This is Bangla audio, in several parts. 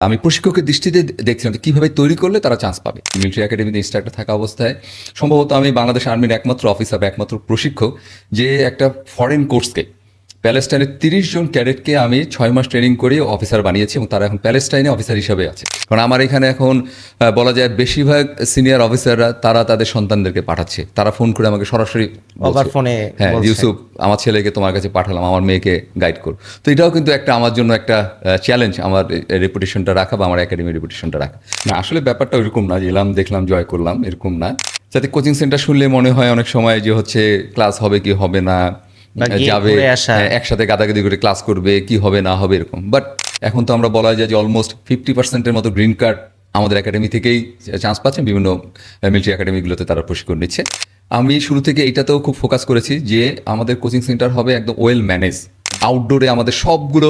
আমি প্রশিক্ষকের দৃষ্টিতে দেখছিলাম যে কিভাবে তৈরি করলে তারা চান্স পাবে। মিলিটারি একাডেমিতে ইনস্ট্রাক্টর থাকা অবস্থায় সম্ভবত আমি বাংলাদেশ আর্মির একমাত্র অফিসার বা একমাত্র প্রশিক্ষক যে একটা ফরেন কোর্সকে প্যালেস্টাইনের 30 জন ক্যাডেটকে আমি 6 মাস ট্রেনিং করে অফিসার বানিয়েছি এবং তারা এখন প্যালেস্টাইনে অফিসার হিসাবে আছে। কারণ আমার এখানে এখন বলা যায় বেশিরভাগ সিনিয়র অফিসাররা তারা তাদের সন্তানদেরকে পাঠাচ্ছে, তারা ফোন করে আমাকে সরাসরি ওভার ফোনে হ্যাঁ ইউসুফ আমার ছেলেকে তোমার কাছে পাঠালাম, আমার মেয়েকে গাইড কর। তো এটাও কিন্তু একটা আমার জন্য একটা চ্যালেঞ্জ, আমার রেপুটেশনটা রাখা বা আমার একাডেমির রেপুটেশনটা রাখা। না আসলে ব্যাপারটা ওইরকম না যে এলাম দেখলাম জয় করলাম, এরকম না। যাতে কোচিং সেন্টার শুনলে মনে হয় অনেক সময় যে হচ্ছে ক্লাস হবে কি হবে না, যাবে একসাথে গাদাগাদি করে ক্লাস করবে, কি হবে না হবে এরকম। বাট এখন তো আমরা বলা যায় যে অলমোস্ট 50% মতো গ্রিন কার্ড আমাদের একাডেমি থেকেই চান্স পাচ্ছেন, বিভিন্ন মিলিটারি একাডেমিগুলোতে তারা প্রশিক্ষণ নিচ্ছে। আমি শুরু থেকে এইটাতেও খুব ফোকাস করেছি যে আমাদের কোচিং সেন্টার হবে একদম ওয়েল ম্যানেজ। আউটডোরে আমাদের সবগুলো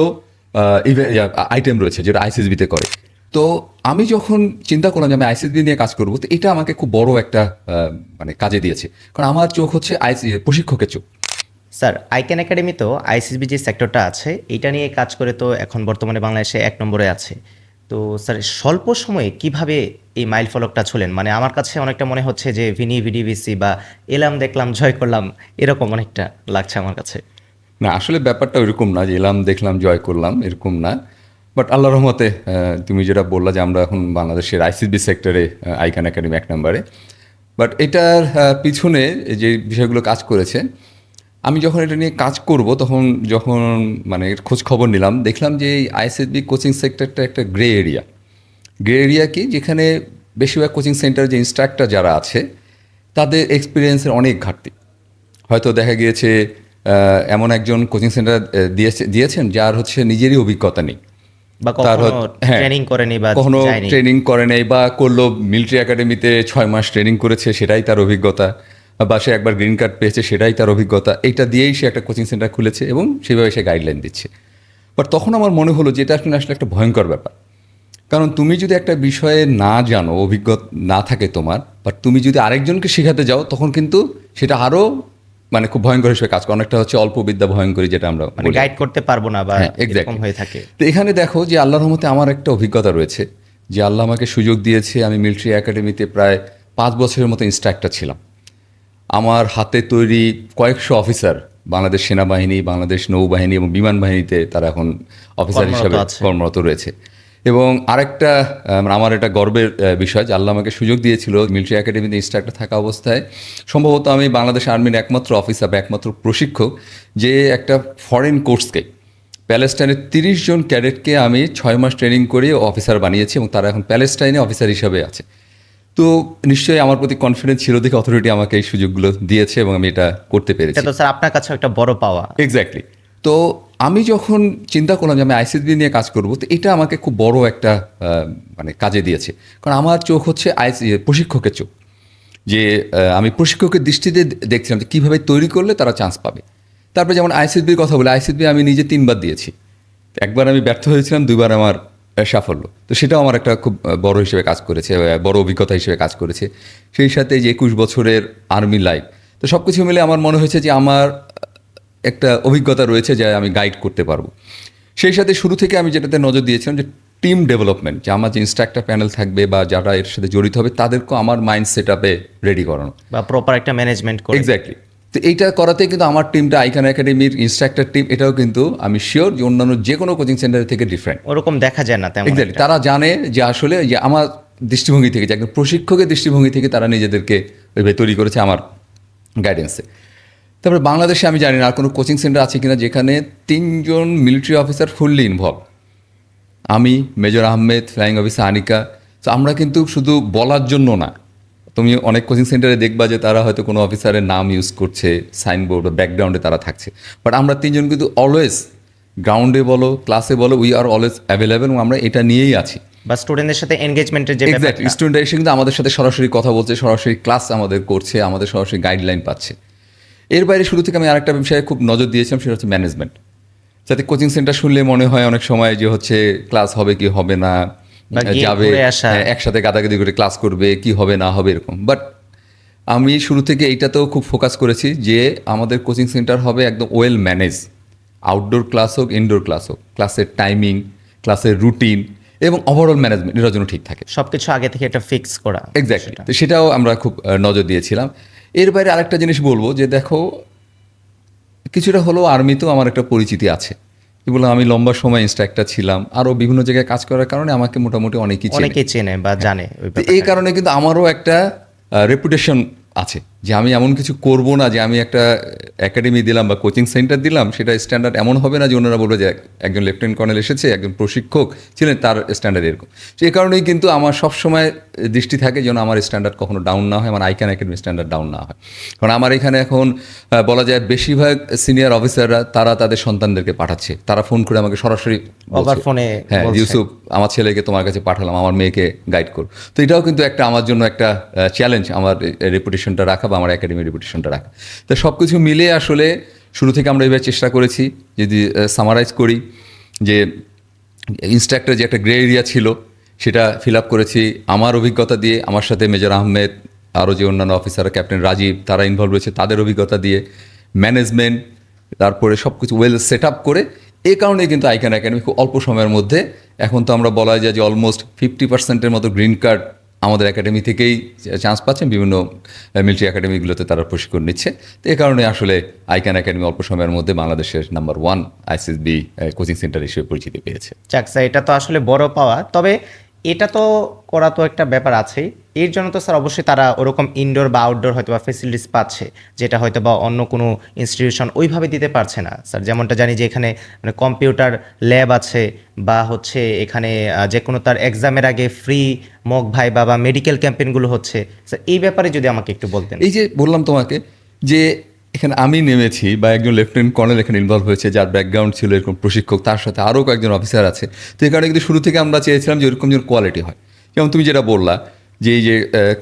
আইটেম রয়েছে যেটা আইসিএসবিতে করে। তো আমি যখন চিন্তা করলাম যে আমি আইসিএসবি নিয়ে কাজ করবো, তো এটা আমাকে খুব বড় একটা মানে কাজে দিয়েছে। কারণ আমার চোখ হচ্ছে প্রশিক্ষকের চোখ। স্যার, আইক্যান একাডেমি তো আইসিএসবি যে সেক্টরটা আছে এটা নিয়ে কাজ করে তো এখন বর্তমানে বাংলাদেশে 1 নম্বরে আছে। তো স্যার স্বল্প সময়ে কিভাবে এই মাইল ফলকটা ছোলেন? মানে আমার কাছে অনেকটা মনে হচ্ছে যে ভিনি ভিডিভিসি বা এলাম দেখলাম জয় করলাম, এরকম অনেকটা লাগছে আমার কাছে। না আসলে ব্যাপারটা ওইরকম না যে এলাম দেখলাম জয় করলাম, এরকম না। বাট আল্লাহর রহমতে তুমি যেটা বললা যে আমরা এখন বাংলাদেশের আইসিএসবি সেক্টরে আইক্যান একাডেমি 1 নম্বরে। বাট এটার পিছনে যে বিষয়গুলো কাজ করেছে, আমি যখন এটা নিয়ে কাজ করব তখন যখন মানে খোঁজ খবর নিলাম, দেখলাম যে এই আইএসএসবি কোচিং সেক্টরটা একটা গ্রে এরিয়া। গ্রে এরিয়া কি, যেখানে বেশিরভাগ কোচিং সেন্টার যে ইনস্ট্রাক্টর যারা আছে তাদের এক্সপিরিয়েন্সের অনেক ঘাটতি। হয়তো দেখা গিয়েছে এমন একজন কোচিং সেন্টার দিয়েছেন যার হচ্ছে নিজেরই অভিজ্ঞতা নেই, বা কখনো ট্রেনিং করেনি বা কখনো যায়নি। ট্রেনিং করে নেই, বা করলো মিলিটারি একাডেমিতে 6 মাস ট্রেনিং করেছে সেটাই তার অভিজ্ঞতা, বা সে একবার গ্রিন কার্ড পেয়েছে সেটাই তার অভিজ্ঞতা। এইটা দিয়েই সে একটা কোচিং সেন্টার খুলেছে এবং সেভাবে সে গাইডলাইন দিচ্ছে। বাট তখন আমার মনে হলো যে এটা আসলে একটা ভয়ঙ্কর ব্যাপার। কারণ তুমি যদি একটা বিষয়ে না জানো, অভিজ্ঞতা না থাকে তোমার, বাট তুমি যদি আরেকজনকে শেখাতে যাও তখন কিন্তু সেটা আরও মানে খুব ভয়ঙ্কর হিসেবে কাজ করে। অনেকটা হচ্ছে অল্প বিদ্যা ভয়ঙ্করী, যেটা আমরা মানে গাইড করতে পারবো না বা হ্যাঁ, এরকম exactly। হয়ে থাকে। তো এখানে দেখো যে আল্লাহর রহমতে আমার একটা অভিজ্ঞতা রয়েছে, যে আল্লাহ আমাকে সুযোগ দিয়েছে। আমি মিলিটারি একাডেমিতে প্রায় 5 বছরের মতো ইনস্ট্রাক্টর ছিলাম। আমার হাতে তৈরি কয়েকশো অফিসার বাংলাদেশ সেনাবাহিনী, বাংলাদেশ নৌবাহিনী এবং বিমান বাহিনীতে তারা এখন অফিসার হিসাবে কর্মরত রয়েছে। এবং আরেকটা আমার এটা গর্বের বিষয় যে আল্লাহ আমাকে সুযোগ দিয়েছিল মিলিটারি একাডেমিতে ইনস্ট্রাক্টর থাকা অবস্থায় সম্ভবত আমি বাংলাদেশ আর্মির একমাত্র অফিসার বা একমাত্র প্রশিক্ষক যে একটা ফরেন কোর্সকে প্যালেস্টাইনের 30 জন ক্যাডেটকে আমি 6 মাস ট্রেনিং করে অফিসার বানিয়েছি এবং তারা এখন প্যালেস্টাইনে অফিসার হিসাবে আছে। তো নিশ্চয়ই আমার প্রতি কনফিডেন্স ছিল দেখে অথরিটি আমাকে এই সুযোগগুলো দিয়েছে এবং আমি এটা করতে পেরেছি। এটা তো স্যার আপনার কাছে একটা বড় পাওয়া। এক্স্যাক্টলি। তো আমি যখন চিন্তা করলাম যে আমি আইসিএসবি নিয়ে কাজ করব, তো এটা আমাকে খুব বড় একটা মানে কাজে দিয়েছে। কারণ আমার চোখ হচ্ছে প্রশিক্ষকের চোখ, যে আমি প্রশিক্ষকের দৃষ্টিতে দেখছিলাম যে কীভাবে তৈরি করলে তারা চান্স পাবে। তারপরে যেমন আইসিএসবির কথা বলে, আইসিএসবি আমি নিজে 3বার দিয়েছি। একবার আমি ব্যর্থ হয়েছিলাম, 2বার আমার সাফল্য। তো সেটাও আমার একটা খুব বড় হিসেবে কাজ করেছে, বড় অভিজ্ঞতা হিসেবে কাজ করেছে। সেই সাথে যে 21 বছরের আর্মি লাইফ, তো সব কিছু মিলে আমার মনে হয়েছে যে আমার একটা অভিজ্ঞতা রয়েছে যা আমি গাইড করতে পারবো। সেই সাথে শুরু থেকে আমি যেটাতে নজর দিয়েছিলাম যে টিম ডেভেলপমেন্ট, যে আমার যে ইনস্ট্রাক্টর প্যানেল থাকবে বা যারা এর সাথে জড়িত হবে তাদেরকেও আমার মাইন্ড সেট আপে রেডি করানো বা প্রপার একটা ম্যানেজমেন্ট করে। এক্স্যাক্টলি। তো এইটা করাতে কিন্তু আমার টিমটা আইক্যান একাডেমির ইনস্ট্রাক্টর টিম, এটাও কিন্তু আমি শিওর যে অন্যান্য যে কোনো কোচিং সেন্টার থেকে ডিফারেন্ট। ওরকম দেখা যায় না তেমন। এক্স্যাক্টলি। তারা জানে যে আসলে যে আমার দৃষ্টিভঙ্গি থেকে, যে একজন প্রশিক্ষকের দৃষ্টিভঙ্গি থেকে তারা নিজেদেরকে ওইভাবে তৈরি করেছে আমার গাইডেন্সে। তারপরে বাংলাদেশে আমি জানি না আর কোনো কোচিং সেন্টার আছে কিনা যেখানে 3 জন মিলিটারি অফিসার ফুললি ইনভলভ। আমি, major Ahmed, flying officer Anika. তো আমরা কিন্তু শুধু বলার জন্য না, তুমি অনেক কোচিং সেন্টারে দেখবা যে তারা হয়তো কোনো অফিসারের নাম ইউজ করছে, সাইনবোর্ড বা ব্যাকগ্রাউন্ডে তারা থাকছে। বাট আমরা 3 জন কিন্তু অলওয়েজ গ্রাউন্ডে বলো, ক্লাসে বলো, উই আর অলওয়েজ অ্যাভেলেবেল এবং আমরা এটা নিয়েই আছি। বা স্টুডেন্টদের সাথে এনগেজমেন্টের যে এক্স্যাক্টলি। স্টুডেন্ট এসে কিন্তু আমাদের সাথে সরাসরি কথা বলছে, সরাসরি ক্লাস আমাদের করছে, আমাদের সরাসরি গাইডলাইন পাচ্ছে। এর বাইরে শুরু থেকে আমি আরেকটা বিষয়ে খুব নজর দিয়েছিলাম, সেটা হচ্ছে ম্যানেজমেন্ট। যাতে কোচিং সেন্টার শুনলে মনে হয় অনেক সময় যে হচ্ছে ক্লাস হবে কি হবে না, যাবে একসাথে গাদাগাদি করে ক্লাস করবে, কি হবে না হবে এরকম। বাট আমি শুরু থেকে এইটাতেও খুব ফোকাস করেছি যে আমাদের কোচিং সেন্টার হবে একদম ওয়েল ম্যানেজ। আউটডোর ক্লাস হোক, ইনডোর ক্লাস হোক, ক্লাসের টাইমিং, ক্লাসের রুটিন এবং ওভারঅল ম্যানেজমেন্ট এটার জন্য ঠিক থাকে। সবকিছু আগে থেকে একটা ফিক্স করা। এক্স্যাক্টলি, তো সেটাও আমরা খুব নজর দিয়েছিলাম। এর বাইরে আরেকটা জিনিস বলবো যে দেখো, কিছুটা হলেও আর্মিতেও আমার একটা পরিচিতি আছে। কি বললাম, আমি লম্বা সময় ইনস্ট্রাক্টর ছিলাম, আরও বিভিন্ন জায়গায় কাজ করার কারণে আমাকে মোটামুটি অনেকেই চেনে বা জানে ওই তো এই কারণে কিন্তু আমারও একটা রেপুটেশন আছে যে আমি এমন কিছু করব না যে আমি একটা একাডেমি দিলাম বা কোচিং সেন্টার দিলাম, সেটা স্ট্যান্ডার্ড এমন হবে না যে ওনারা বলবে যে একজন লেফটেন্যান্ট কর্নেল এসেছে, একজন প্রশিক্ষক ছিলেন, তার স্ট্যান্ডার্ড এরকম। সেই কারণেই কিন্তু আমার সবসময় দৃষ্টি থাকে যেন আমার স্ট্যান্ডার্ড কখনো ডাউন না হয়, আমার আইক্যান একাডেমি স্ট্যান্ডার্ড ডাউন না হয়। কারণ আমার এখানে এখন বলা যায় বেশিরভাগ সিনিয়র অফিসাররা তারা তাদের সন্তানদেরকে পাঠাচ্ছে, তারা ফোন করে আমাকে সরাসরি ওভার ফোনে হ্যাঁ ইউসুফ, আমার ছেলেকে তোমার কাছে পাঠালাম, আমার মেয়েকে গাইড কর। তো এটাও কিন্তু একটা আমার জন্য একটা চ্যালেঞ্জ, আমার রেপুটেশনটা রাখা বা আমার একাডেমির রেপুটেশনটা রাখা। তো সব কিছু মিলে আসলে শুরু থেকে আমরা এবার চেষ্টা করেছি, যদি সামারাইজ করি, যে ইনস্ট্রাক্টর যে একটা গ্রে এরিয়া ছিল সেটা ফিল আপ করেছি আমার অভিজ্ঞতা দিয়ে, আমার সাথে মেজর আহমেদ, আরও যে অন্যান্য অফিসার, ক্যাপ্টেন রাজীব, তারা ইনভলভ রয়েছে তাদের অভিজ্ঞতা দিয়ে, ম্যানেজমেন্ট, তারপরে সব কিছু ওয়েল সেট আপ করে। এই কারণেই কিন্তু আইক্যান একাডেমি খুব অল্প সময়ের মধ্যে, এখন তো আমরা বলা যায় যে অলমোস্ট 50% মতো গ্রিন কার্ড আমাদের একাডেমি থেকেই চান্স পাচ্ছেন, বিভিন্ন মিলিটারি একাডেমিগুলোতে তারা প্রশিক্ষণ নিচ্ছে। তো এই কারণে আসলে আইক্যান একাডেমি অল্প সময়ের মধ্যে বাংলাদেশের নাম্বার 1 আইসিএসবি কোচিং সেন্টার হিসেবে পরিচিতি পেয়েছে। যাক স্যার, এটা তো আসলে বড় পাওয়া। তবে এটা তো করা তো একটা ব্যাপার আছেই, এর জন্য তো স্যার অবশ্যই তারা ওরকম ইনডোর বা আউটডোর হয়তো বা ফেসিলিটিস পাচ্ছে, যেটা হয়তো বা অন্য কোনো ইনস্টিটিউশন ওইভাবে দিতে পারছে না স্যার। যেমনটা জানি যে এখানে মানে কম্পিউটার ল্যাব আছে, বা হচ্ছে এখানে যে কোনো তার এক্সামের আগে ফ্রি মক ভাইবা বা মেডিকেল ক্যাম্পেইনগুলো হচ্ছে। স্যার এই ব্যাপারে যদি আমাকে একটু বলতেন। এই যে বললাম তোমাকে যে এখানে আমি নেমেছি বা একজন লেফটেন্যান্ট কর্নেল এখানে ইনভলভ হয়েছে, যার ব্যাকগ্রাউন্ড ছিল এরকম প্রশিক্ষক, তার সাথে আরও কয়েকজন অফিসার আছে। তো এই কারণে কিন্তু শুরু থেকে আমরা চেয়েছিলাম যে এরকম যেন কোয়ালিটি হয়। যেমন তুমি যেটা বললা যে এই যে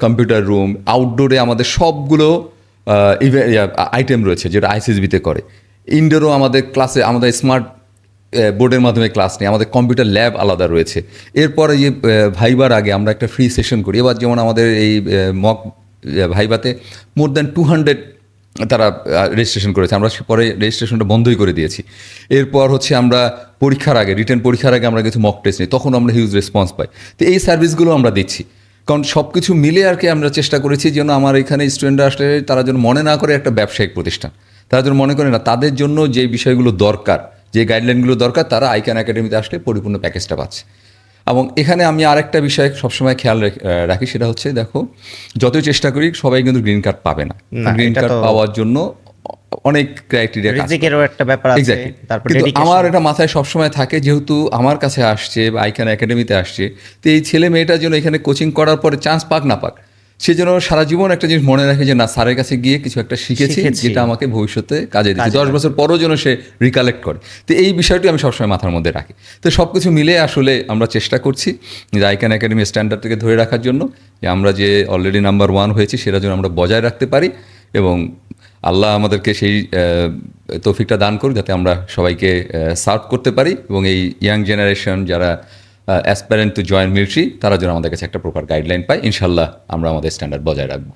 কম্পিউটার রুম, আউটডোরে আমাদের সবগুলো আইটেম রয়েছে যেটা আইসিএসবিতে করে। ইনডোরও আমাদের ক্লাসে আমাদের স্মার্ট বোর্ডের মাধ্যমে ক্লাস নেই, আমাদের কম্পিউটার ল্যাব আলাদা রয়েছে। এরপরে যে ভাইবার আগে আমরা একটা ফ্রি সেশন করি। এবার যেমন আমাদের এই মক ভাইবাতে মোর দ্যান 200 তারা রেজিস্ট্রেশন করেছে, আমরা পরে রেজিস্ট্রেশনটা বন্ধই করে দিয়েছি। এরপর হচ্ছে আমরা পরীক্ষার আগে, রিটেন পরীক্ষার আগে আমরা কিছু মক টেস্ট নিই, তখন আমরা হিউজ রেসপন্স পাই। তো এই সার্ভিসগুলো আমরা দিচ্ছি, কারণ সব কিছু মিলে আর কি আমরা চেষ্টা করেছি যেন আমার এখানে স্টুডেন্টরা আসলে তারা যেন মনে না করে একটা ব্যবসায়িক প্রতিষ্ঠান, তারা যেন মনে করে না, তাদের জন্য যে বিষয়গুলো দরকার, যে গাইডলাইনগুলো দরকার, তারা আইক্যান একাডেমিতে আসলে পরিপূর্ণ প্যাকেজটা পাচ্ছে। এবং এখানে আমি আরেকটা বিষয় সবসময় খেয়াল রাখি, সেটা হচ্ছে দেখো, যতই চেষ্টা করি সবাই কিন্তু গ্রিন কার্ড পাবে না। গ্রিন কার্ড পাওয়ার জন্য অনেক ক্রাইটেরিয়া, রিজিকেরও একটা ব্যাপার আছে। তারপর কিন্তু আমার এটা মাথায় সবসময় থাকে, যেহেতু আমার কাছে আসছে বা আইক্যান একাডেমিতে আসছে, তো এই ছেলে মেয়েটার জন্য এখানে কোচিং করার পরে চান্স পাক না পাক, সে যেন সারা জীবন একটা জিনিস মনে রাখে যে না, স্যারের কাছে গিয়ে কিছু একটা শিখেছি যেটা আমাকে ভবিষ্যতে কাজে দিচ্ছে, 10 বছর পরও যেন সে রিকালেক্ট করে। তো এই বিষয়টি আমি সবসময় মাথার মধ্যে রাখি। তো সব কিছু মিলে আসলে আমরা চেষ্টা করছি যে আইক্যান একাডেমি স্ট্যান্ডার্ড থেকে ধরে রাখার জন্য, যে আমরা যে অলরেডি নাম্বার 1 হয়েছি সেটা যেন আমরা বজায় রাখতে পারি, এবং আল্লাহ আমাদেরকে সেই তৌফিকটা দান করুক যাতে আমরা সবাইকে সার্ভ করতে পারি, এবং এই ইয়াং জেনারেশন যারা অ্যাসপারেন্ট টু জয়েন মিলিটারি, তারা যেন আমাদের কাছে একটা প্রপার গাইডলাইন পায়। ইনশাল্লাহ আমরা আমাদের স্ট্যান্ডার্ড বজায় রাখবো।